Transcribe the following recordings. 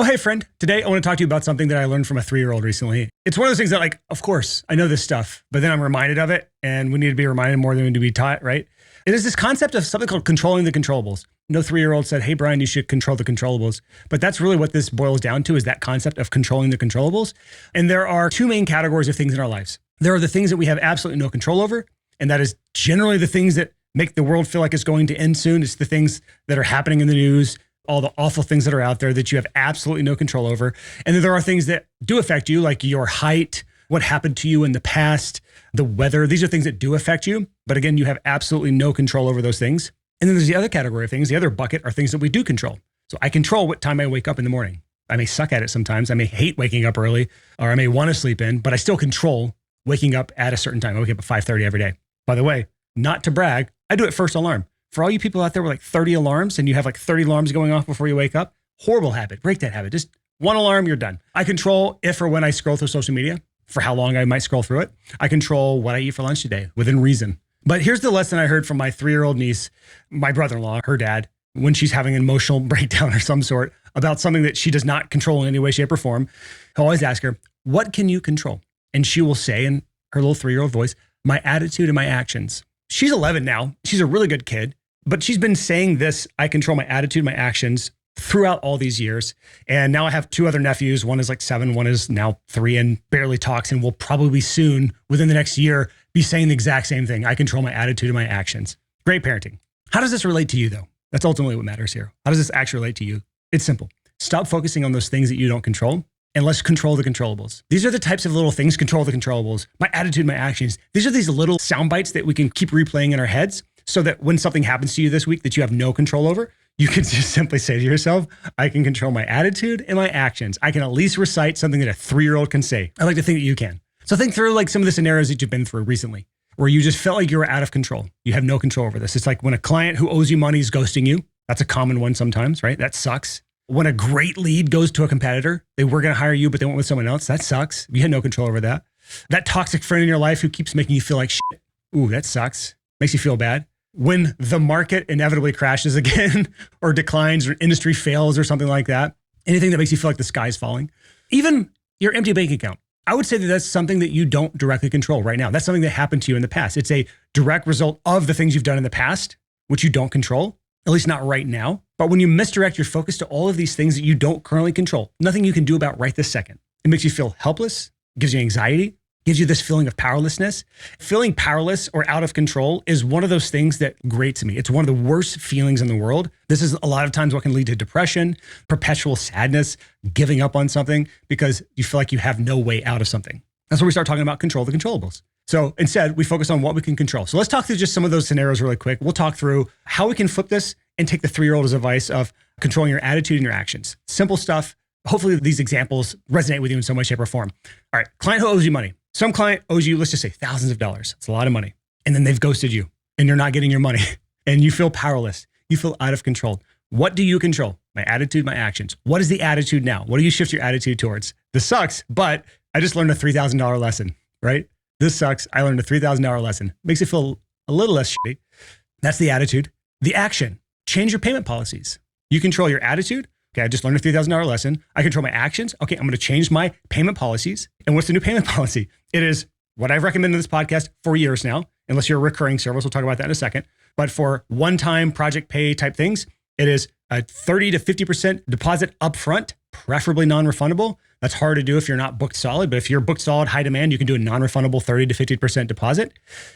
Oh, hey, friend. Today, I want to talk to you about something that I learned from a 3-year-old recently. It's one of those things that, of course, I know this stuff, but then I'm reminded of it, and we need to be reminded more than we need to be taught, right? It is this concept of something called controlling the controllables. No 3-year-old said, hey, Brian, you should control the controllables. But that's really what this boils down to, is that concept of controlling the controllables. And there are two main categories of things in our lives. There are the things that we have absolutely no control over, and that is generally the things that make the world feel like it's going to end soon. It's the things that are happening in the news, all the awful things that are out there that you have absolutely no control over. And then there are things that do affect you, like your height, what happened to you in the past, the weather. These are things that do affect you. But again, you have absolutely no control over those things. And then there's the other category of things. The other bucket are things that we do control. So I control what time I wake up in the morning. I may suck at it sometimes. I may hate waking up early, or I may want to sleep in, but I still control waking up at a certain time. I wake up at 5:30 every day. By the way, not to brag, I do it first alarm. For all you people out there with 30 alarms and you have 30 alarms going off before you wake up, horrible habit. Break that habit. Just one alarm, you're done. I control if or when I scroll through social media, for how long I might scroll through it. I control what I eat for lunch today within reason. But here's the lesson I heard from my 3-year-old niece, my brother-in-law, her dad, when she's having an emotional breakdown or some sort about something that she does not control in any way, shape, or form. I always ask her, what can you control? And she will say in her little 3-year-old voice, my attitude and my actions. She's 11 now. She's a really good kid. But she's been saying this, I control my attitude, my actions, throughout all these years. And now I have 2 other nephews. One is 7, one is now 3 and barely talks, and will probably soon, within the next year, be saying the exact same thing. I control my attitude and my actions. Great parenting. How does this relate to you, though? That's ultimately what matters here. How does this actually relate to you? It's simple. Stop focusing on those things that you don't control, and let's control the controllables. These are the types of little things, control the controllables, my attitude, my actions. These are these little sound bites that we can keep replaying in our heads, so that when something happens to you this week that you have no control over, you can just simply say to yourself, I can control my attitude and my actions. I can at least recite something that a 3-year-old can say. I like to think that you can. So think through some of the scenarios that you've been through recently, where you just felt like you were out of control. You have no control over this. It's like when a client who owes you money is ghosting you. That's a common one sometimes, right? That sucks. When a great lead goes to a competitor, they were going to hire you, but they went with someone else. That sucks. You had no control over that. That toxic friend in your life who keeps making you feel like shit. Ooh, that sucks. Makes you feel bad. When the market inevitably crashes again or declines or industry fails or something like that, anything that makes you feel like the sky's falling, even your empty bank account. I would say that that's something that you don't directly control right now. That's something that happened to you in the past. It's a direct result of the things you've done in the past, which you don't control, at least not right now. But when you misdirect your focus to all of these things that you don't currently control, nothing you can do about right this second, it makes you feel helpless, gives you anxiety, gives you this feeling of powerlessness. Feeling powerless or out of control is one of those things that grates me. It's one of the worst feelings in the world. This is a lot of times what can lead to depression, perpetual sadness, giving up on something because you feel like you have no way out of something. That's where we start talking about control the controllables. So instead, we focus on what we can control. So let's talk through just some of those scenarios really quick. We'll talk through how we can flip this and take the 3-year-old's advice of controlling your attitude and your actions. Simple stuff. Hopefully these examples resonate with you in some way, shape, or form. All right, client who owes you money. Some client owes you, let's just say thousands of dollars. It's a lot of money. And then they've ghosted you and you're not getting your money and you feel powerless. You feel out of control. What do you control? My attitude, my actions. What is the attitude now? What do you shift your attitude towards? This sucks, but I just learned a $3,000 lesson, right? This sucks. I learned a $3,000 lesson. Makes it feel a little less shitty. That's the attitude. The action, change your payment policies. You control your attitude. Okay, I just learned a $3,000 lesson. I control my actions. Okay, I'm going to change my payment policies. And what's the new payment policy? It is what I've recommended in this podcast for years now, unless you're a recurring service. We'll talk about that in a second. But for one-time project pay type things, it is a 30 to 50% deposit upfront, preferably non-refundable. That's hard to do if you're not booked solid. But if you're booked solid, high demand, you can do a non-refundable 30 to 50% deposit.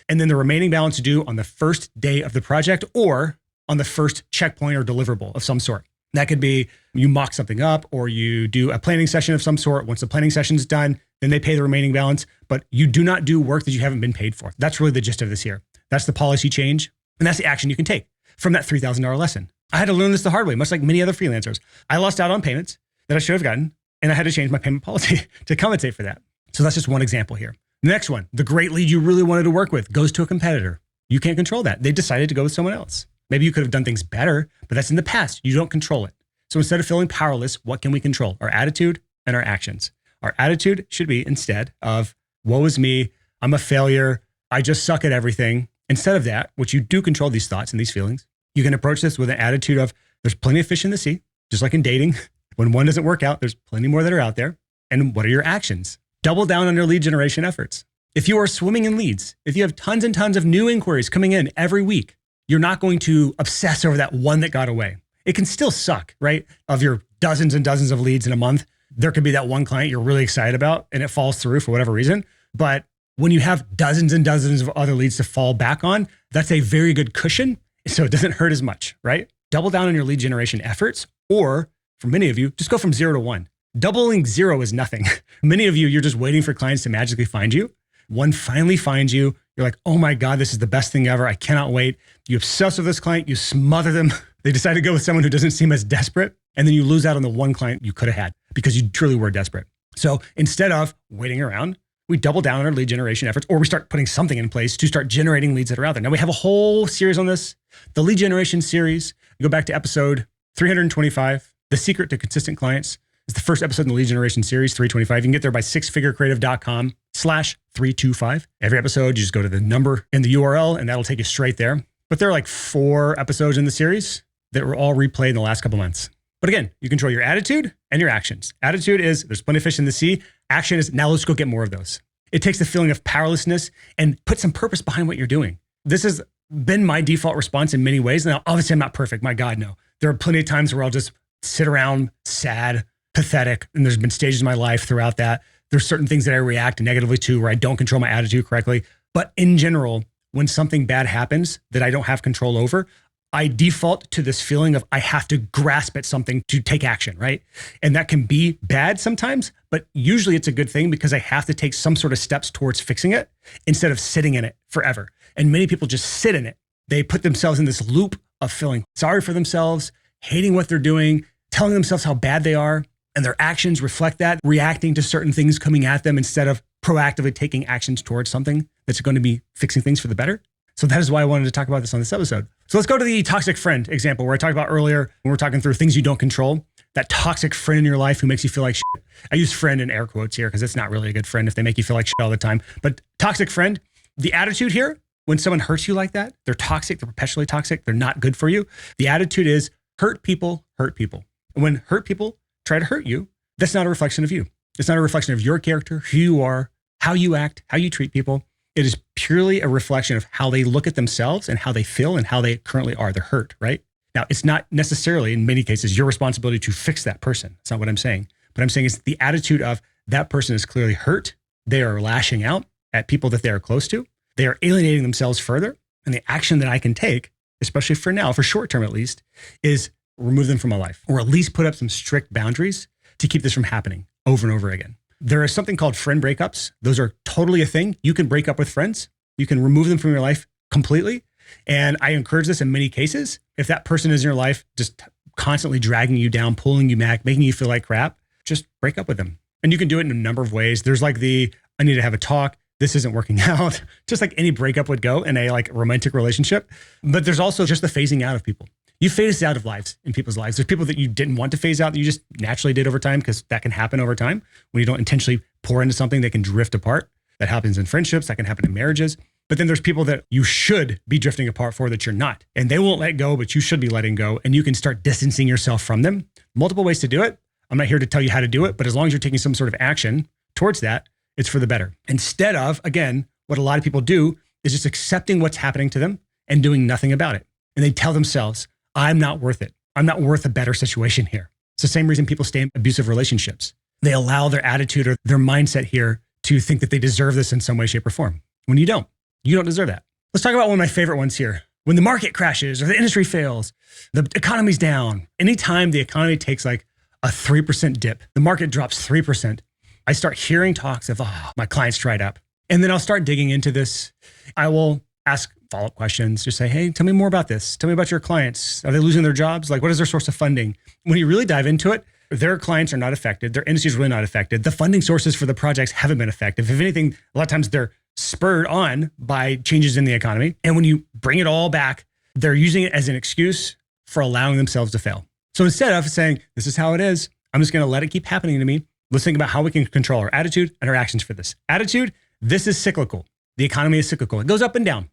And then the remaining balance due on the first day of the project or on the first checkpoint or deliverable of some sort. That could be you mock something up or you do a planning session of some sort. Once the planning session is done, then they pay the remaining balance, but you do not do work that you haven't been paid for. That's really the gist of this here. That's the policy change. And that's the action you can take from that $3,000 lesson. I had to learn this the hard way, much like many other freelancers. I lost out on payments that I should have gotten, and I had to change my payment policy to compensate for that. So that's just one example here. The next one, the great lead you really wanted to work with goes to a competitor. You can't control that. They decided to go with someone else. Maybe you could have done things better, but that's in the past. You don't control it. So instead of feeling powerless, what can we control? Our attitude and our actions. Our attitude should be instead of, woe is me, I'm a failure, I just suck at everything. Instead of that, which you do control these thoughts and these feelings, you can approach this with an attitude of, there's plenty of fish in the sea, just like in dating. When one doesn't work out, there's plenty more that are out there. And what are your actions? Double down on your lead generation efforts. If you are swimming in leads, if you have tons and tons of new inquiries coming in every week, you're not going to obsess over that one that got away. It can still suck, right? Of your dozens and dozens of leads in a month, there could be that one client you're really excited about and it falls through for whatever reason. But when you have dozens and dozens of other leads to fall back on, that's a very good cushion. So it doesn't hurt as much, right? Double down on your lead generation efforts, or for many of you, just go from 0 to 1. Doubling 0 is nothing. Many of you, you're just waiting for clients to magically find you. One finally finds you. You're like, oh my God, this is the best thing ever. I cannot wait. You obsess with this client. You smother them. They decide to go with someone who doesn't seem as desperate. And then you lose out on the one client you could have had because you truly were desperate. So instead of waiting around, we double down on our lead generation efforts, or we start putting something in place to start generating leads that are out there. Now we have a whole series on this, the lead generation series. You go back to episode 325, The Secret to Consistent Clients. It's the first episode in the lead generation series, 325. You can get there by sixfigurecreative.com/325. Every episode, you just go to the number in the URL and that'll take you straight there. But there are like 4 episodes in the series that were all replayed in the last couple months. But again, you control your attitude and your actions. Attitude is there's plenty of fish in the sea. Action is now let's go get more of those. It takes the feeling of powerlessness and put some purpose behind what you're doing. This has been my default response in many ways. Now, obviously I'm not perfect. My God, no. There are plenty of times where I'll just sit around sad, pathetic. And there's been stages in my life throughout that. There's certain things that I react negatively to where I don't control my attitude correctly. But in general, when something bad happens that I don't have control over, I default to this feeling of I have to grasp at something to take action, right? And that can be bad sometimes, but usually it's a good thing because I have to take some sort of steps towards fixing it instead of sitting in it forever. And many people just sit in it. They put themselves in this loop of feeling sorry for themselves, hating what they're doing, telling themselves how bad they are, and their actions reflect that, reacting to certain things coming at them instead of proactively taking actions towards something that's going to be fixing things for the better. So that is why I wanted to talk about this on this episode. So let's go to the toxic friend example where I talked about earlier when we're talking through things you don't control. That toxic friend in your life who makes you feel like shit. I use friend in air quotes here because it's not really a good friend if they make you feel like shit all the time. But toxic friend, the attitude here, when someone hurts you like that, they're toxic, they're perpetually toxic, they're not good for you. The attitude is hurt people, hurt people. And when hurt people try to hurt you, that's not a reflection of you. It's not a reflection of your character, who you are, how you act, how you treat people. It is purely a reflection of how they look at themselves and how they feel and how they currently are. They're hurt, right? Now, it's not necessarily, in many cases, your responsibility to fix that person. That's not what I'm saying. But I'm saying is the attitude of that person is clearly hurt. They are lashing out at people that they are close to. They are alienating themselves further. And the action that I can take, especially for now, for short term at least, is remove them from my life, or at least put up some strict boundaries to keep this from happening over and over again. There is something called friend breakups. Those are totally a thing. You can break up with friends. You can remove them from your life completely. And I encourage this in many cases. If that person is in your life, just constantly dragging you down, pulling you back, making you feel like crap, just break up with them. And you can do it in a number of ways. There's like I need to have a talk. This isn't working out. Just like any breakup would go in a like romantic relationship. But there's also just the phasing out of people. You phase out of lives in people's lives. There's people that you didn't want to phase out that you just naturally did over time because that can happen over time. When you don't intentionally pour into something, they can drift apart. That happens in friendships. That can happen in marriages. But then there's people that you should be drifting apart for that you're not. And they won't let go, but you should be letting go. And you can start distancing yourself from them. Multiple ways to do it. I'm not here to tell you how to do it, but as long as you're taking some sort of action towards that, it's for the better. Instead of, again, what a lot of people do is just accepting what's happening to them and doing nothing about it. And they tell themselves, I'm not worth it. I'm not worth a better situation here. It's the same reason people stay in abusive relationships. They allow their attitude or their mindset here to think that they deserve this in some way, shape, or form. When you don't deserve that. Let's talk about one of my favorite ones here. When the market crashes or the industry fails, the economy's down. Anytime the economy takes like a 3% dip, the market drops 3%, I start hearing talks of, my clients dried up. And then I'll start digging into this. I will ask follow-up questions. Just say, hey, tell me more about this. Tell me about your clients. Are they losing their jobs? Like, what is their source of funding? When you really dive into it, their clients are not affected. Their industry is really not affected. The funding sources for the projects haven't been affected. If anything, a lot of times they're spurred on by changes in the economy. And when you bring it all back, they're using it as an excuse for allowing themselves to fail. So instead of saying, this is how it is, I'm just going to let it keep happening to me. Let's think about how we can control our attitude and our actions for this. Attitude, this is cyclical. The economy is cyclical. It goes up and down,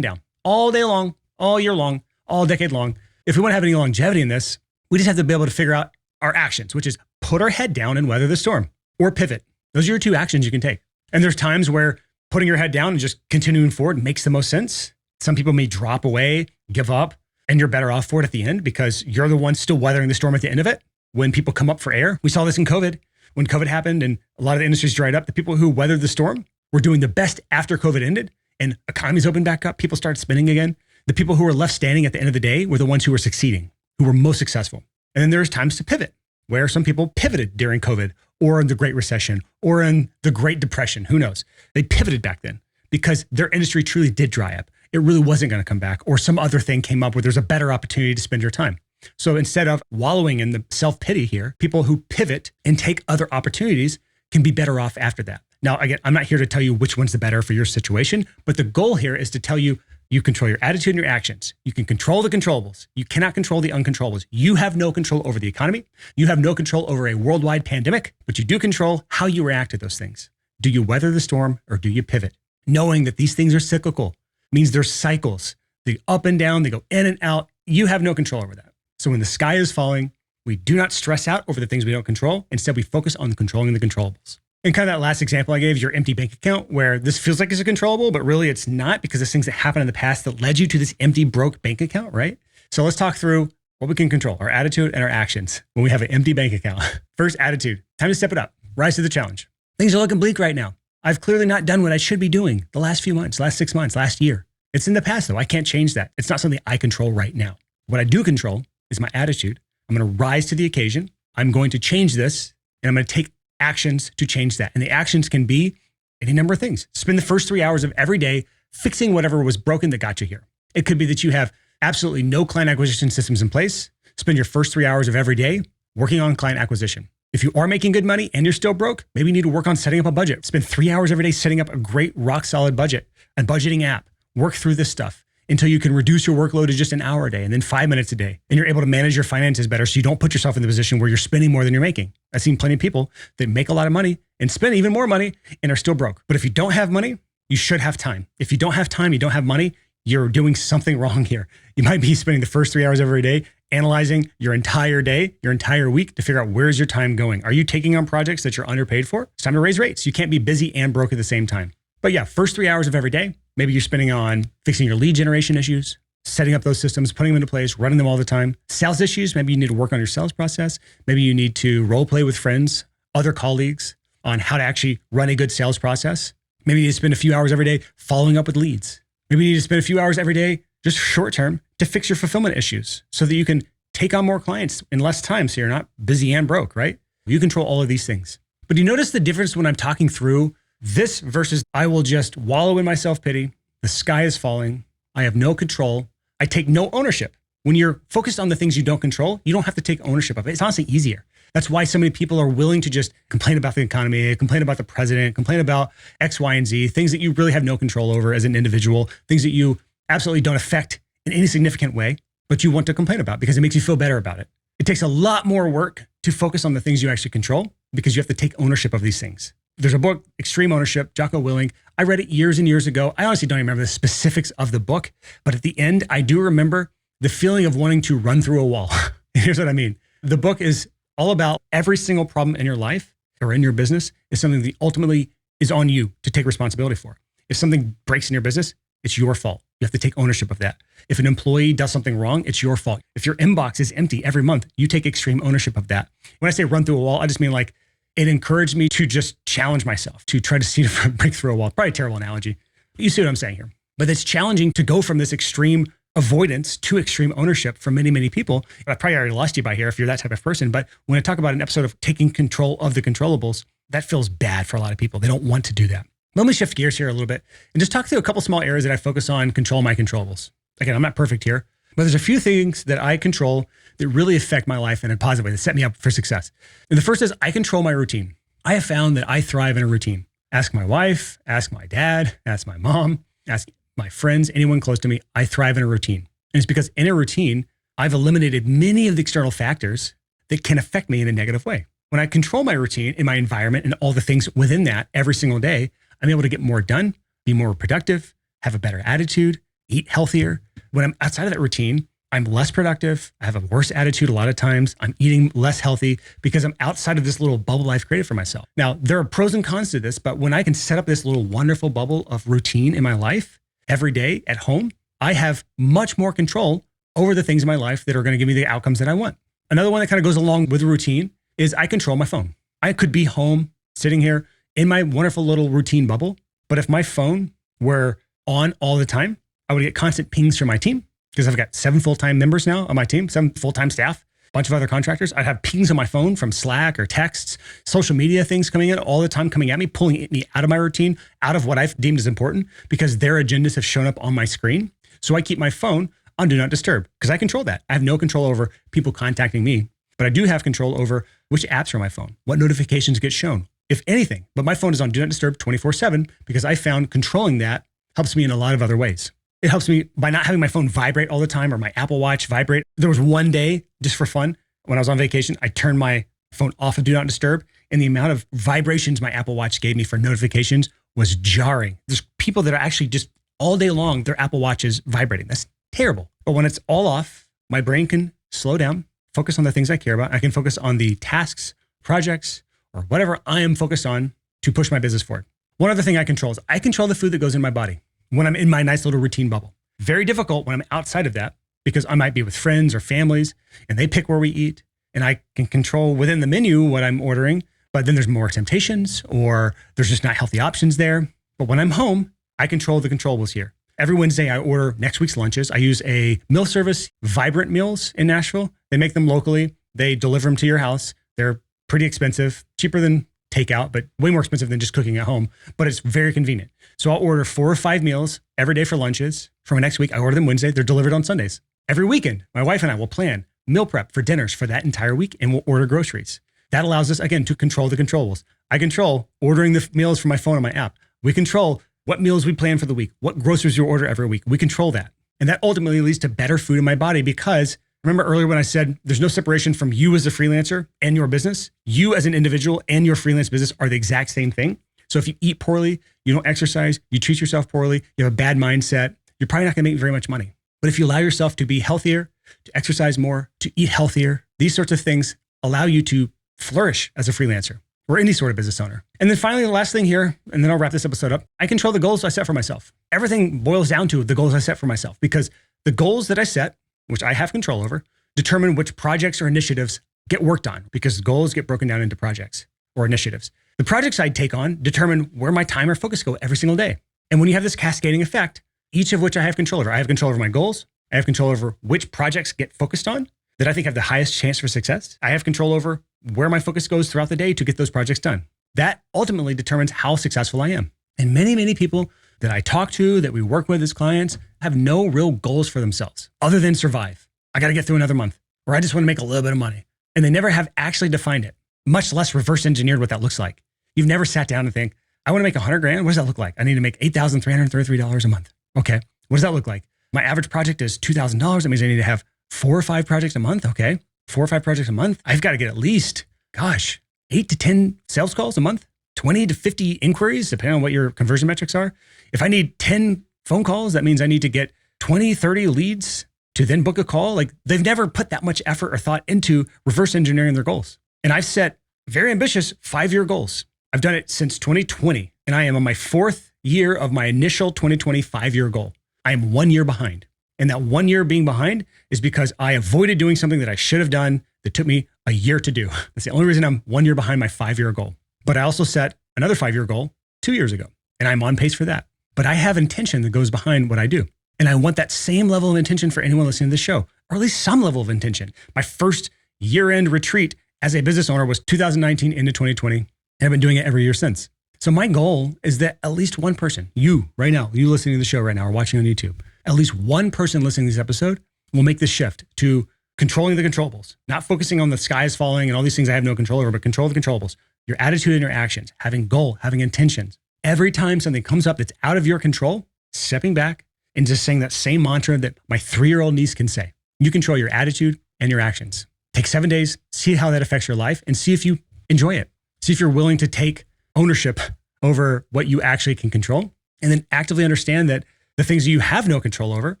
all day long, all year long, all decade long. If we want to have any longevity in this, we just have to be able to figure out our actions, which is put our head down and weather the storm or pivot. Those are your two actions you can take. And there's times where putting your head down and just continuing forward makes the most sense. Some people may drop away, give up, and you're better off for it at the end because you're the one still weathering the storm at the end of it. When people come up for air, we saw this in COVID. When COVID happened and a lot of the industries dried up, the people who weathered the storm were doing the best after COVID ended and economies opened back up. People started spending again. The people who were left standing at the end of the day were the ones who were succeeding, who were most successful. And then there's times to pivot, where some people pivoted during COVID or in the Great Recession or in the Great Depression. Who knows? They pivoted back then because their industry truly did dry up. It really wasn't going to come back, or some other thing came up where there's a better opportunity to spend your time. So instead of wallowing in the self-pity here, people who pivot and take other opportunities can be better off after that. Now, again, I'm not here to tell you which one's the better for your situation, but the goal here is to tell you, you control your attitude and your actions. You can control the controllables. You cannot control the uncontrollables. You have no control over the economy. You have no control over a worldwide pandemic, but you do control how you react to those things. Do you weather the storm or do you pivot? Knowing that these things are cyclical means there's cycles. They up and down, they go in and out. You have no control over that. So when the sky is falling, we do not stress out over the things we don't control. Instead, we focus on controlling the controllables. And kind of that last example I gave, your empty bank account, where this feels like it's a controllable, but really it's not because there's things that happened in the past that led you to this empty, broke bank account, right? So let's talk through what we can control, our attitude and our actions when we have an empty bank account. First, attitude. Time to step it up. Rise to the challenge. Things are looking bleak right now. I've clearly not done what I should be doing the last few months, last 6 months, last year. It's in the past though. I can't change that. It's not something I control right now. What I do control is my attitude. I'm going to rise to the occasion. I'm going to change this and I'm going to take actions to change that. And the actions can be any number of things. Spend the first 3 hours of every day fixing whatever was broken that got you here. It could be that you have absolutely no client acquisition systems in place. Spend your first 3 hours of every day working on client acquisition. If you are making good money and you're still broke, maybe you need to work on setting up a budget. Spend 3 hours every day setting up a great rock solid budget, a budgeting app. Work through this stuff until you can reduce your workload to just an hour a day and then 5 minutes a day. And you're able to manage your finances better so you don't put yourself in the position where you're spending more than you're making. I've seen plenty of people that make a lot of money and spend even more money and are still broke. But if you don't have money, you should have time. If you don't have time, you don't have money, you're doing something wrong here. You might be spending the first 3 hours every day analyzing your entire day, your entire week to figure out where's your time going. Are you taking on projects that you're underpaid for? It's time to raise rates. You can't be busy and broke at the same time. But yeah, first 3 hours of every day, maybe you're spending on fixing your lead generation issues, setting up those systems, putting them into place, running them all the time. Sales issues, maybe you need to work on your sales process. Maybe you need to role play with friends, other colleagues on how to actually run a good sales process. Maybe you need to spend a few hours every day following up with leads. Maybe you need to spend a few hours every day, just short term, to fix your fulfillment issues so that you can take on more clients in less time so you're not busy and broke, right? You control all of these things. But do you notice the difference when I'm talking through this versus I will just wallow in my self-pity, the sky is falling, I have no control, I take no ownership. When you're focused on the things you don't control, you don't have to take ownership of it. It's honestly easier. That's why so many people are willing to just complain about the economy, complain about the president, complain about X, Y, and Z, things that you really have no control over as an individual, things that you absolutely don't affect in any significant way, but you want to complain about because it makes you feel better about it. It takes a lot more work to focus on the things you actually control because you have to take ownership of these things. There's a book, Extreme Ownership, Jocko Willink. I read it years and years ago. I honestly don't even remember the specifics of the book, but at the end, I do remember the feeling of wanting to run through a wall. Here's what I mean. The book is all about every single problem in your life or in your business is something that ultimately is on you to take responsibility for. If something breaks in your business, it's your fault. You have to take ownership of that. If an employee does something wrong, it's your fault. If your inbox is empty every month, you take extreme ownership of that. When I say run through a wall, I just mean like it encouraged me to just challenge myself, to try to see to break through a wall. Probably a terrible analogy. You see what I'm saying here. But it's challenging to go from this extreme avoidance to extreme ownership for many, many people. I probably already lost you by here if you're that type of person. But when I talk about an episode of taking control of the controllables, that feels bad for a lot of people. They don't want to do that. Let me shift gears here a little bit and just talk through a couple small areas that I focus on, control my controllables. Again, I'm not perfect here, but there's a few things that I control that really affect my life in a positive way, that set me up for success. And the first is I control my routine. I have found that I thrive in a routine. Ask my wife, ask my dad, ask my mom, ask my friends, anyone close to me. I thrive in a routine. And it's because in a routine, I've eliminated many of the external factors that can affect me in a negative way. When I control my routine in my environment and all the things within that every single day, I'm able to get more done, be more productive, have a better attitude, eat healthier. When I'm outside of that routine, I'm less productive. I have a worse attitude a lot of times. I'm eating less healthy because I'm outside of this little bubble I've created for myself. Now, there are pros and cons to this, but when I can set up this little wonderful bubble of routine in my life every day at home, I have much more control over the things in my life that are going to give me the outcomes that I want. Another one that kind of goes along with the routine is I control my phone. I could be home sitting here in my wonderful little routine bubble, but if my phone were on all the time, I would get constant pings from my team because I've got 7 full-time members now on my team, 7 full-time staff, a bunch of other contractors. I'd have pings on my phone from Slack or texts, social media things coming in all the time, coming at me, pulling me out of my routine, out of what I've deemed as important because their agendas have shown up on my screen. So I keep my phone on Do Not Disturb because I control that. I have no control over people contacting me, but I do have control over which apps are on my phone, what notifications get shown, if anything. But my phone is on Do Not Disturb 24/7 because I found controlling that helps me in a lot of other ways. It helps me by not having my phone vibrate all the time or my Apple Watch vibrate. There was one day, just for fun, when I was on vacation, I turned my phone off of Do Not Disturb, and the amount of vibrations my Apple Watch gave me for notifications was jarring. There's people that are actually just all day long, their Apple Watch is vibrating. That's terrible. But when it's all off, my brain can slow down, focus on the things I care about. I can focus on the tasks, projects, or whatever I am focused on to push my business forward. One other thing I control is I control the food that goes in my body when I'm in my nice little routine bubble. Very difficult when I'm outside of that because I might be with friends or families and they pick where we eat and I can control within the menu what I'm ordering, but then there's more temptations or there's just not healthy options there. But when I'm home, I control the controllables here. Every Wednesday, I order next week's lunches. I use a meal service, Vibrant Meals in Nashville. They make them locally. They deliver them to your house. They're pretty expensive, cheaper than takeout, but way more expensive than just cooking at home. But it's very convenient. So I'll order 4 or 5 meals every day for lunches. For next week, I order them Wednesday. They're delivered on Sundays. Every weekend, my wife and I will plan meal prep for dinners for that entire week, and we'll order groceries. That allows us, again, to control the controllables. I control ordering the meals from my phone on my app. We control what meals we plan for the week, what groceries you order every week. We control that. And that ultimately leads to better food in my body because remember earlier when I said there's no separation from you as a freelancer and your business. You as an individual and your freelance business are the exact same thing. So if you eat poorly, you don't exercise, you treat yourself poorly, you have a bad mindset, you're probably not going to make very much money. But if you allow yourself to be healthier, to exercise more, to eat healthier, these sorts of things allow you to flourish as a freelancer or any sort of business owner. And then finally, the last thing here, and then I'll wrap this episode up. I control the goals I set for myself. Everything boils down to the goals I set for myself because the goals that I set, which I have control over, determine which projects or initiatives get worked on because goals get broken down into projects or initiatives. The projects I take on determine where my time or focus go every single day. And when you have this cascading effect, each of which I have control over. I have control over my goals. I have control over which projects get focused on that I think have the highest chance for success. I have control over where my focus goes throughout the day to get those projects done. That ultimately determines how successful I am. And many, many people that I talk to, that we work with as clients, have no real goals for themselves other than survive. I got to get through another month, or I just want to make a little bit of money. And they never have actually defined it, much less reverse engineered what that looks like. You've never sat down and think, I want to make 100 grand. What does that look like? I need to make $8,333 a month. Okay. What does that look like? My average project is $2,000. That means I need to have 4 or 5 projects a month. Okay. 4 or 5 projects a month. I've got to get at least, 8 to 10 sales calls a month, 20 to 50 inquiries, depending on what your conversion metrics are. If I need 10 phone calls, that means I need to get 20, 30 leads to then book a call. Like they've never put that much effort or thought into reverse engineering their goals. And I've set very ambitious 5-year goals. I've done it since 2020, and I am on my 4th year of my initial 2020 5-year goal. I am 1 year behind. And that 1 year being behind is because I avoided doing something that I should have done that took me a year to do. That's the only reason I'm 1 year behind my 5-year goal. But I also set another 5-year goal 2 years ago, and I'm on pace for that. But I have intention that goes behind what I do. And I want that same level of intention for anyone listening to this show, or at least some level of intention. My first year-end retreat as a business owner was 2019 into 2020, and I've been doing it every year since. So my goal is that at least one person, you right now, you listening to the show right now or watching on YouTube, at least one person listening to this episode will make this shift to controlling the controllables, not focusing on the sky is falling and all these things I have no control over, but control the controllables, your attitude and your actions, having goal, having intentions. Every time something comes up that's out of your control, stepping back and just saying that same mantra that my 3-year-old niece can say. You control your attitude and your actions. Take 7 days, see how that affects your life and see if you enjoy it. See if you're willing to take ownership over what you actually can control, and then actively understand that the things you have no control over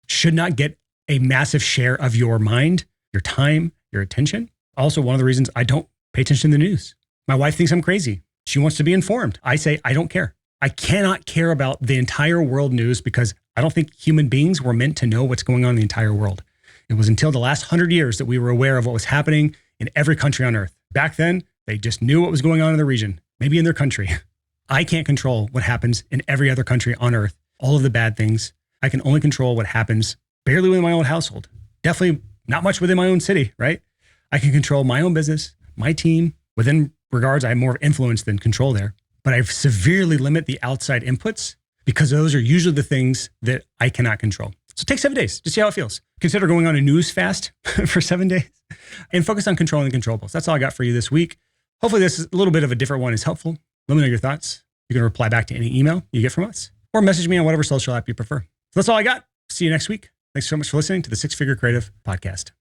should not get a massive share of your mind, your time, your attention. Also, one of the reasons I don't pay attention to the news. My wife thinks I'm crazy. She wants to be informed. I say, I don't care. I cannot care about the entire world news because I don't think human beings were meant to know what's going on in the entire world. It was until the last 100 years that we were aware of what was happening in every country on earth. Back then, they just knew what was going on in the region, maybe in their country. I can't control what happens in every other country on earth, all of the bad things. I can only control what happens barely within my own household. Definitely not much within my own city, right? I can control my own business, my team. Within regards, I have more influence than control there. But I severely limit the outside inputs because those are usually the things that I cannot control. So take 7 days to see how it feels. Consider going on a news fast for 7 days and focus on controlling the controllables. That's all I got for you this week. Hopefully this is a little bit of a different one is helpful. Let me know your thoughts. You can reply back to any email you get from us or message me on whatever social app you prefer. So that's all I got. See you next week. Thanks so much for listening to the Six Figure Creative Podcast.